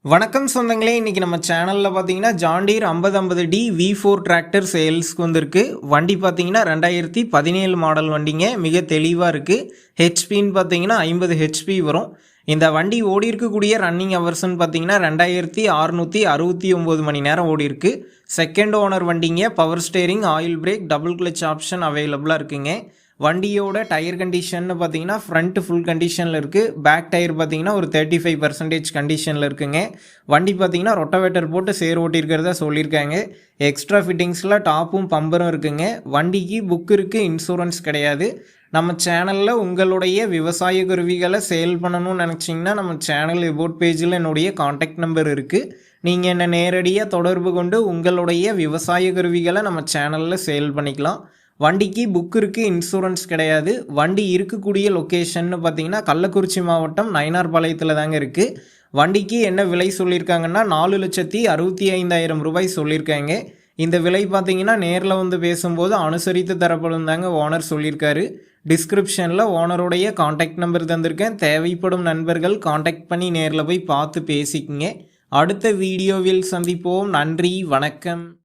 வணக்கம் சொந்தங்களே, இன்றைக்கி நம்ம சேனலில் பார்த்தீங்கன்னா ஜாண்டீர் 5050D V4 டிராக்டர் சேல்ஸ்க்கு வந்திருக்கு. வண்டி பார்த்தீங்கன்னா 2017 மாடல் வண்டிங்க. மிக தெளிவாக இருக்குது. ஹெச்பின்னு பார்த்தீங்கன்னா 50 ஹெச்பி வரும். இந்த வண்டி ஓடி இருக்கக்கூடிய ரன்னிங் ஹவர்ஸ்ன்னு பார்த்தீங்கன்னா 2669 மணி நேரம் ஓடி இருக்கு. செகண்ட் ஓனர் வண்டிங்க. Power steering, oil break, double clutch option அவைலபிளாக இருக்குங்க. வண்டியோட டயர் கண்டிஷன் பார்த்தீங்கன்னா ஃப்ரண்ட் ஃபுல் கண்டிஷனில் இருக்குது. பேக் டயர் பார்த்தீங்கன்னா ஒரு 35% கண்டிஷனில் இருக்குங்க. வண்டி பார்த்தீங்கன்னா ரொட்டவேட்டர் போட்டு சேர் ஓட்டியிருக்கிறதா சொல்லியிருக்காங்க. எக்ஸ்ட்ரா ஃபிட்டிங்ஸில் டாப்பும் பம்பரும் இருக்குங்க. வண்டிக்கு புக் இருக்குது, இன்சூரன்ஸ் கிடையாது. நம்ம சேனலில் உங்களுடைய விவசாய கருவிகளை சேல் பண்ணணும்னு நினச்சிங்கன்னா நம்ம சேனல் எபோட் பேஜில் என்னுடைய காண்டாக்ட் நம்பர் இருக்குது. நீங்கள் என்னை நேரடியாக தொடர்பு கொண்டு உங்களுடைய விவசாய கருவிகளை நம்ம சேனலில் சேல் பண்ணிக்கலாம். வண்டிக்கு புக் இருக்குது, இன்சூரன்ஸ் கிடையாது. வண்டி இருக்கக்கூடிய லொக்கேஷன்னு பார்த்தீங்கன்னா கள்ளக்குறிச்சி மாவட்டம் நயினார்பாளையத்தில் தாங்க இருக்குது. வண்டிக்கு என்ன விலை சொல்லியிருக்காங்கன்னா 4,65,000 ரூபாய் சொல்லியிருக்காங்க. இந்த விலை பார்த்தீங்கன்னா நேரில் வந்து பேசும்போது அனுசரித்து தரப்படும் தாங்க ஓனர் சொல்லியிருக்காரு. டிஸ்கிரிப்ஷனில் ஓனருடைய காண்டாக்ட் நம்பர் தந்திருக்கேன். தேவைப்படும் நண்பர்கள் காண்டாக்ட் பண்ணி நேரில் போய் பார்த்து பேசிக்கங்க. அடுத்த வீடியோவில் சந்திப்போம். நன்றி, வணக்கம்.